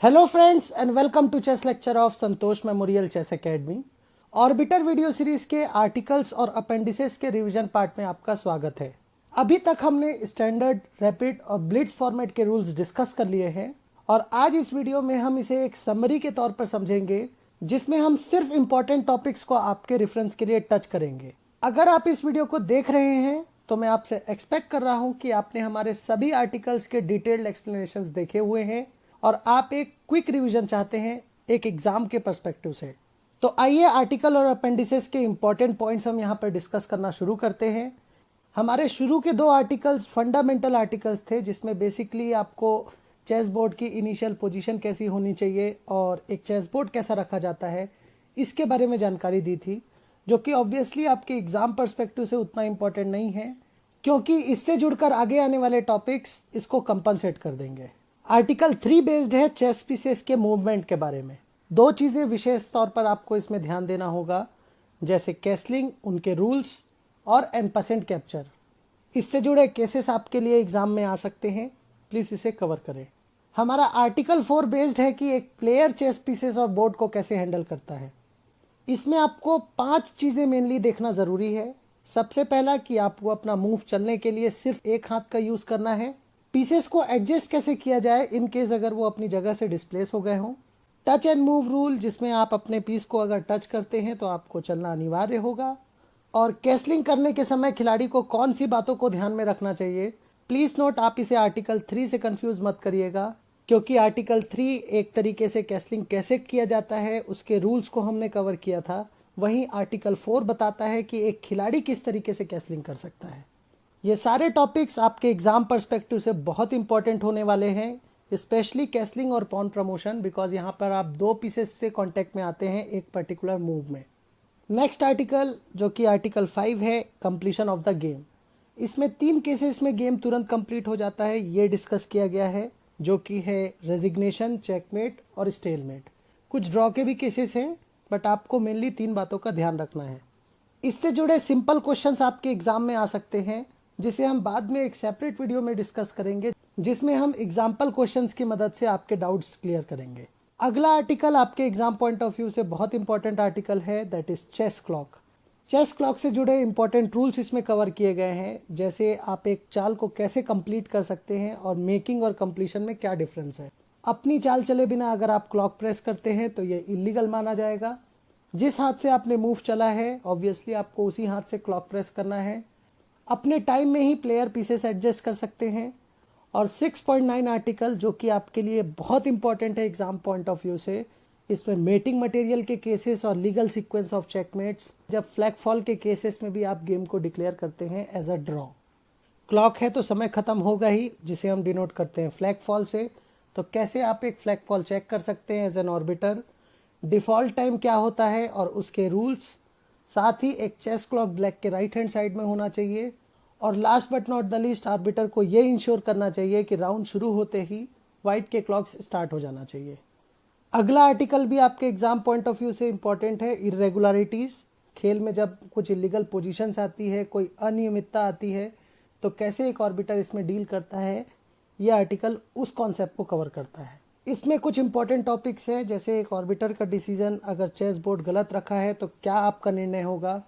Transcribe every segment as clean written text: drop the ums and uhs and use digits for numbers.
Hello friends and welcome to chess lecture of Santosh memorial chess academy. Arbiter video series के articles और appendices के revision part में आपका स्वागत है। अभी तक हमने स्टैंडर्ड, रैपिड और ब्लिट्ज फॉर्मेट के रूल्स डिस्कस कर लिए हैं और आज इस वीडियो में हम इसे एक समरी के तौर पर समझेंगे, जिसमें हम सिर्फ इंपॉर्टेंट टॉपिक्स को आपके रेफरेंस के लिए टच करेंगे। अगर आप इस वीडियो को देख रहे हैं तो मैं आपसे एक्सपेक्ट कर रहा हूं कि आपने हमारे सभी आर्टिकल्स के डिटेल्ड एक्सप्लेनेशंस देखे हुए हैं और आप एक क्विक रिवीजन चाहते हैं एक एग्जाम के पर्सपेक्टिव से। तो आइए आर्टिकल और अपेंडिसेस के इंपॉर्टेंट पॉइंट्स हम यहाँ पर डिस्कस करना शुरू करते हैं। हमारे शुरू के दो आर्टिकल्स फंडामेंटल आर्टिकल्स थे, जिसमें बेसिकली आपको चेस बोर्ड की इनिशियल पोजीशन कैसी होनी चाहिए और एक चेस बोर्ड कैसा रखा जाता है इसके बारे में जानकारी दी थी, जो कि ऑब्वियसली आपके एग्जाम पर्सपेक्टिव से उतना इंपॉर्टेंट नहीं है, क्योंकि इससे जुड़कर आगे आने वाले टॉपिक्स इसको कंपनसेट कर देंगे। आर्टिकल 3 बेस्ड है चेस पीसेस के मूवमेंट के बारे में। दो चीज़ें विशेष तौर पर आपको इसमें ध्यान देना होगा, जैसे कैसलिंग, उनके रूल्स और एम्पसेंट कैप्चर। इससे जुड़े केसेस आपके लिए एग्जाम में आ सकते हैं, प्लीज़ इसे कवर करें। हमारा आर्टिकल 4 बेस्ड है कि एक प्लेयर चेस पीसेस और बोर्ड को कैसे हैंडल करता है। इसमें आपको 5 चीज़ें मेनली देखना ज़रूरी है। सबसे पहला कि आपको अपना मूव चलने के लिए सिर्फ एक हाथ का यूज़ करना है। पीसेस को एडजस्ट कैसे किया जाए इन केस अगर वो अपनी जगह से डिस्प्लेस हो गए हों। टच एंड मूव रूल, जिसमें आप अपने पीस को अगर टच करते हैं तो आपको चलना अनिवार्य होगा। और कैसलिंग करने के समय खिलाड़ी को कौन सी बातों को ध्यान में रखना चाहिए। प्लीज़ नोट, आप इसे आर्टिकल 3 से कंफ्यूज मत करिएगा, क्योंकि आर्टिकल 3 एक तरीके से कैसलिंग कैसे किया जाता है उसके रूल्स को हमने कवर किया था। वहीं आर्टिकल 4 बताता है कि एक खिलाड़ी किस तरीके से कैसलिंग कर सकता है। ये सारे टॉपिक्स आपके एग्जाम पर्सपेक्टिव से बहुत इंपॉर्टेंट होने वाले हैं, स्पेशली कैसलिंग और पॉन प्रमोशन, बिकॉज यहाँ पर आप दो पीसेस से कांटेक्ट में आते हैं एक पर्टिकुलर मूव में। नेक्स्ट आर्टिकल, जो कि आर्टिकल 5 है, कंप्लीशन ऑफ द गेम। इसमें 3 केसेस में गेम तुरंत कंप्लीट हो जाता है, ये डिस्कस किया गया है, जो कि है रेजिग्नेशन, चेकमेट और स्टेलमेट। कुछ ड्रॉ के भी केसेस हैं, बट आपको मेनली 3 बातों का ध्यान रखना है। इससे जुड़े सिंपल क्वेश्चंस आपके एग्जाम में आ सकते हैं, जिसे हम बाद में एक सेपरेट वीडियो में डिस्कस करेंगे, जिसमें हम एग्जाम्पल क्वेश्चंस की मदद से आपके डाउट्स क्लियर करेंगे। अगला आर्टिकल आपके एग्जाम पॉइंट ऑफ व्यू से बहुत इंपॉर्टेंट आर्टिकल है, that is chess clock. Chess clock से जुड़े इंपॉर्टेंट रूल्स इसमें कवर किए गए हैं, जैसे आप एक चाल को कैसे कंप्लीट कर सकते हैं और मेकिंग और कंप्लीशन में क्या डिफरेंस है। अपनी चाल चले बिना अगर आप क्लॉक प्रेस करते हैं तो ये इलीगल माना जाएगा। जिस हाथ से आपने मूव चला है ऑब्वियसली आपको उसी हाथ से क्लॉक प्रेस करना है। अपने टाइम में ही प्लेयर पीसेस एडजस्ट कर सकते हैं। और 6.9 आर्टिकल, जो कि आपके लिए बहुत इंपॉर्टेंट है एग्जाम पॉइंट ऑफ व्यू से, इसमें मेटिंग मटेरियल के केसेस और लीगल सीक्वेंस ऑफ चेकमेट्स, जब फ्लैग फॉल के केसेस में भी आप गेम को डिक्लेयर करते हैं एज अ ड्रॉ। क्लॉक है तो समय खत्म होगा ही, जिसे हम डिनोट करते हैं फ्लैग फॉल से। तो कैसे आप एक फ्लैग फॉल चेक कर सकते हैं as an arbiter, default time क्या होता है और उसके रूल्स, साथ ही एक चेस क्लॉक ब्लैक के राइट हैंड साइड में होना चाहिए। और last but not the least, arbiter को ये इंश्योर करना चाहिए कि राउंड शुरू होते ही वाइट के क्लॉक्स स्टार्ट हो जाना चाहिए। अगला आर्टिकल भी आपके एग्जाम पॉइंट ऑफ व्यू से इंपॉर्टेंट है, इरेगुलरिटीज़। खेल में जब कुछ इलीगल पोजीशंस आती है, कोई अनियमितता आती है, तो कैसे एक ऑर्बिटर इसमें डील करता है, यह आर्टिकल उस कॉन्सेप्ट को कवर करता है। इसमें कुछ इंपॉर्टेंट टॉपिक्स हैं, जैसे एक ऑर्बिटर का डिसीजन अगर चेस बोर्ड गलत रखा है तो क्या आपका निर्णय होगा।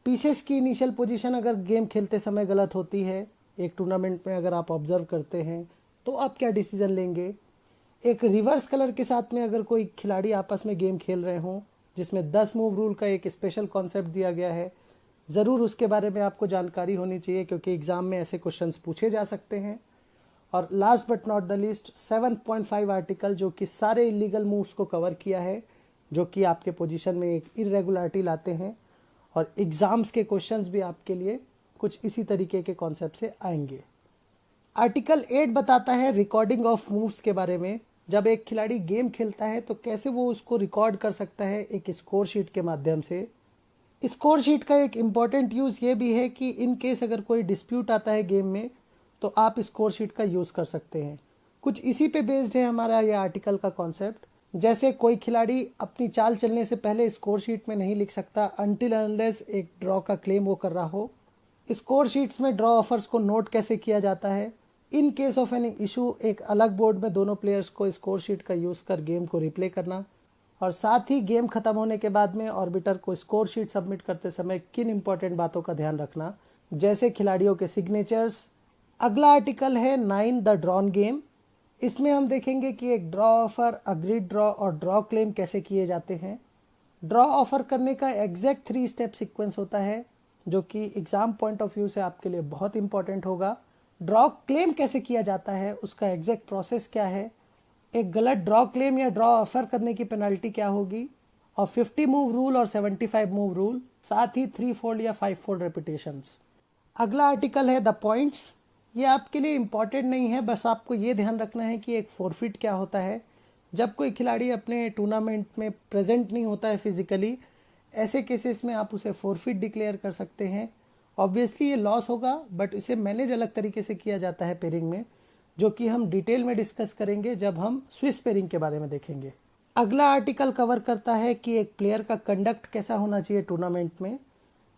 पीसेस की इनिशियल पोजीशन अगर गेम खेलते समय गलत होती है, एक टूर्नामेंट में अगर आप ऑब्जर्व करते हैं, तो आप क्या डिसीजन लेंगे। एक रिवर्स कलर के साथ में अगर कोई खिलाड़ी आपस में गेम खेल रहे हों, जिसमें 10 मूव रूल का एक स्पेशल कॉन्सेप्ट दिया गया है, ज़रूर उसके बारे में आपको जानकारी होनी चाहिए, क्योंकि एग्ज़ाम में ऐसे क्वेश्चंस पूछे जा सकते हैं। और last but not the least 7.5 article, जो कि सारे इलीगल मूव्स को कवर किया है, जो कि आपके पोजीशन में एक इरेगुलरिटी लाते हैं। और एग्जाम्स के क्वेश्चंस भी आपके लिए कुछ इसी तरीके के कॉन्सेप्ट से आएंगे। आर्टिकल 8 बताता है रिकॉर्डिंग ऑफ मूव्स के बारे में। जब एक खिलाड़ी गेम खेलता है तो कैसे वो उसको रिकॉर्ड कर सकता है एक स्कोर शीट के माध्यम से। स्कोर शीट का एक इम्पॉर्टेंट यूज़ ये भी है कि इन केस अगर कोई डिस्प्यूट आता है गेम में, तो आप स्कोर शीट का यूज़ कर सकते हैं। कुछ इसी पे बेस्ड है हमारा ये आर्टिकल का कॉन्सेप्ट। जैसे कोई खिलाड़ी अपनी चाल चलने से पहले स्कोर शीट में नहीं लिख सकता अनटिल अनलेस एक ड्रॉ का क्लेम वो कर रहा हो। स्कोर शीट्स में ड्रॉ ऑफर्स को नोट कैसे किया जाता है, in case of any issue एक अलग बोर्ड में दोनों प्लेयर्स को स्कोर शीट का यूज़ कर गेम को रिप्ले करना, और साथ ही गेम खत्म होने के बाद में ऑर्बिटर को स्कोर शीट सबमिट करते समय किन इंपॉर्टेंट बातों का ध्यान रखना, जैसे खिलाड़ियों के सिग्नेचर्स। अगला आर्टिकल है 9 द ड्रॉन गेम। इसमें हम देखेंगे कि एक ड्रॉ ऑफर, अग्रीड ड्रॉ और ड्रॉ क्लेम कैसे किए जाते हैं। ड्रॉ ऑफर करने का एग्जैक्ट 3 स्टेप सीक्वेंस होता है जो कि एग्जाम पॉइंट ऑफ व्यू से आपके लिए बहुत इंपॉर्टेंट होगा। ड्रॉ क्लेम कैसे किया जाता है, उसका एग्जैक्ट प्रोसेस क्या है, एक गलत ड्रॉ क्लेम या ड्रॉ ऑफर करने की पेनल्टी क्या होगी, और 50 मूव रूल और 75 मूव रूल, साथ ही 3 फोल्ड या 5 फोल्ड रेपिटेशंस। अगला आर्टिकल है द पॉइंट्स। ये आपके लिए इंपॉर्टेंट नहीं है, बस आपको ये ध्यान रखना है कि एक फोरफिट क्या होता है। जब कोई खिलाड़ी अपने टूर्नामेंट में प्रेजेंट नहीं होता है फिजिकली, ऐसे केसेस में आप उसे फोरफिट डिक्लेयर कर सकते हैं। ऑब्वियसली ये लॉस होगा, बट इसे मैनेज अलग तरीके से किया जाता है पेयरिंग में, जो कि हम डिटेल में डिस्कस करेंगे जब हम स्विस पेयरिंग के बारे में देखेंगे। अगला आर्टिकल कवर करता है कि एक प्लेयर का कंडक्ट कैसा होना चाहिए टूर्नामेंट में।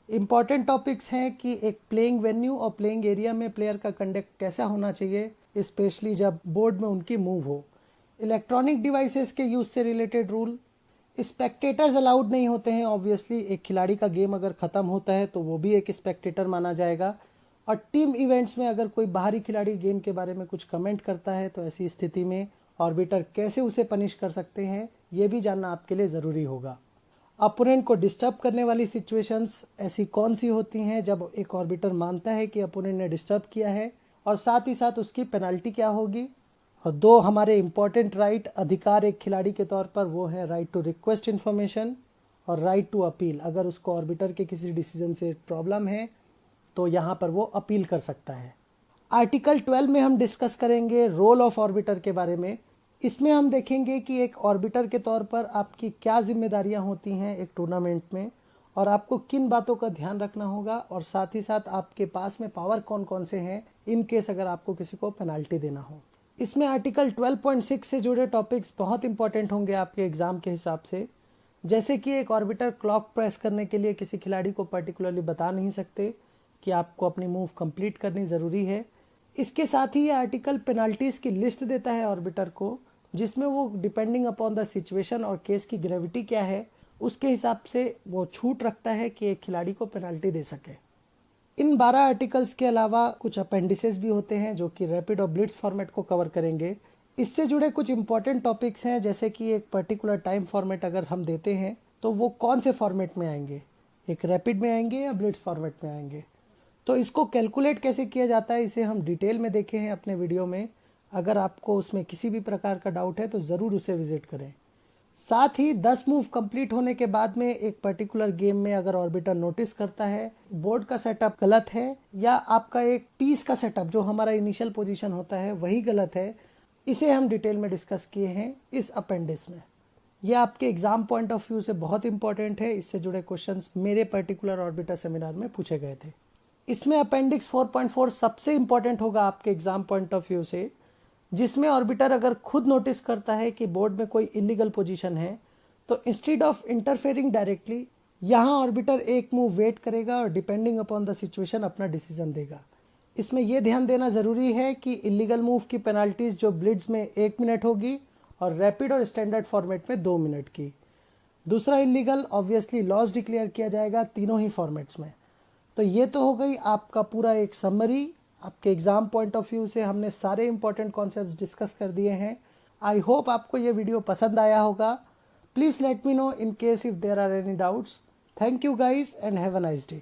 इंपॉर्टेंट टॉपिक्स हैं कि एक प्लेइंग वेन्यू और प्लेइंग एरिया में प्लेयर का कंडक्ट कैसा होना चाहिए, स्पेशली जब बोर्ड में उनकी मूव हो। इलेक्ट्रॉनिक डिवाइसेस के यूज से रिलेटेड रूल। स्पेक्टेटर्स अलाउड नहीं होते हैं। ऑब्वियसली एक खिलाड़ी का गेम अगर ख़त्म होता है तो वो भी एक स्पेक्टेटर माना जाएगा। और टीम इवेंट्स में अगर कोई बाहरी खिलाड़ी गेम के बारे में कुछ कमेंट करता है तो ऐसी स्थिति में ऑर्बिटर कैसे उसे पनिश कर सकते हैं, ये भी जानना आपके लिए ज़रूरी होगा। अपोनेंट को डिस्टर्ब करने वाली सिचुएशंस ऐसी कौन सी होती हैं जब एक ऑर्बिटर मानता है कि अपोनेंट ने डिस्टर्ब किया है, और साथ ही साथ उसकी पेनल्टी क्या होगी। और 2 हमारे इम्पॉर्टेंट राइट अधिकार एक खिलाड़ी के तौर पर, वो है राइट टू रिक्वेस्ट इन्फॉर्मेशन और राइट टू अपील। अगर उसको ऑर्बिटर के किसी डिसीजन से प्रॉब्लम है तो यहाँ पर वो अपील कर सकता है। आर्टिकल 12 में हम डिस्कस करेंगे रोल ऑफ ऑर्बिटर के बारे में। इसमें हम देखेंगे कि एक ऑर्बिटर के तौर पर आपकी क्या जिम्मेदारियां होती हैं एक टूर्नामेंट में, और आपको किन बातों का ध्यान रखना होगा, और साथ ही साथ आपके पास में पावर कौन कौन से हैं इन केस अगर आपको किसी को पेनाल्टी देना हो। इसमें आर्टिकल 12.6 से जुड़े टॉपिक्स बहुत इंपॉर्टेंट होंगे आपके एग्जाम के हिसाब से, जैसे कि एक ऑर्बिटर क्लॉक प्रेस करने के लिए किसी खिलाड़ी को पर्टिकुलरली बता नहीं सकते कि आपको अपनी मूव कंप्लीट करनी ज़रूरी है। इसके साथ ही ये आर्टिकल पेनाल्टीज़ की लिस्ट देता है ऑर्बिटर को, जिसमें वो डिपेंडिंग अपॉन द सिचुएशन और केस की ग्रेविटी क्या है उसके हिसाब से वो छूट रखता है कि एक खिलाड़ी को पेनाल्टी दे सके। इन 12 आर्टिकल्स के अलावा कुछ अपेंडिसेस भी होते हैं जो कि रैपिड और ब्लिट्ज फॉर्मेट को कवर करेंगे। इससे जुड़े कुछ इंपॉर्टेंट टॉपिक्स हैं, जैसे कि एक पर्टिकुलर टाइम फॉर्मेट अगर हम देते हैं तो वो कौन से फॉर्मेट में आएंगे, एक रैपिड में आएंगे या ब्लिट्ज फॉर्मेट में आएंगे। तो इसको कैलकुलेट कैसे किया जाता है इसे हम डिटेल में देखे हैं अपने वीडियो में। अगर आपको उसमें किसी भी प्रकार का डाउट है तो ज़रूर उसे विजिट करें। साथ ही 10 मूव कंप्लीट होने के बाद में एक पर्टिकुलर गेम में अगर ऑर्बिटर नोटिस करता है बोर्ड का सेटअप गलत है, या आपका एक पीस का सेटअप जो हमारा इनिशियल पोजीशन होता है वही गलत है, इसे हम डिटेल में डिस्कस किए हैं इस अपेंडिस में। यह आपके एग्जाम पॉइंट ऑफ व्यू से बहुत इंपॉर्टेंट है। इससे जुड़े क्वेश्चंस मेरे पर्टिकुलर ऑर्बिटर सेमिनार में पूछे गए थे। इसमें अपेंडिक्स 4.4 सबसे इंपॉर्टेंट होगा आपके एग्जाम पॉइंट ऑफ व्यू से, जिसमें ऑर्बिटर अगर खुद नोटिस करता है कि बोर्ड में कोई इलीगल पोजीशन है तो इंस्टेड ऑफ इंटरफेयरिंग डायरेक्टली, यहाँ ऑर्बिटर एक मूव वेट करेगा और डिपेंडिंग अपॉन द सिचुएशन अपना डिसीजन देगा। इसमें यह ध्यान देना ज़रूरी है कि इलीगल मूव की पेनाल्टीज जो ब्लिट्ज में 1 मिनट होगी और रैपिड और स्टैंडर्ड फॉर्मेट में 2 मिनट की। दूसरा इलीगल ऑब्वियसली लॉस डिक्लेयर किया जाएगा तीनों ही फॉर्मेट्स में। तो ये तो हो गई आपका पूरा एक समरी। आपके एग्जाम पॉइंट ऑफ व्यू से हमने सारे इंपॉर्टेंट कॉन्सेप्ट्स डिस्कस कर दिए हैं। आई होप आपको ये वीडियो पसंद आया होगा। Please let me know in case if there are any doubts. Thank you guys and have a nice day.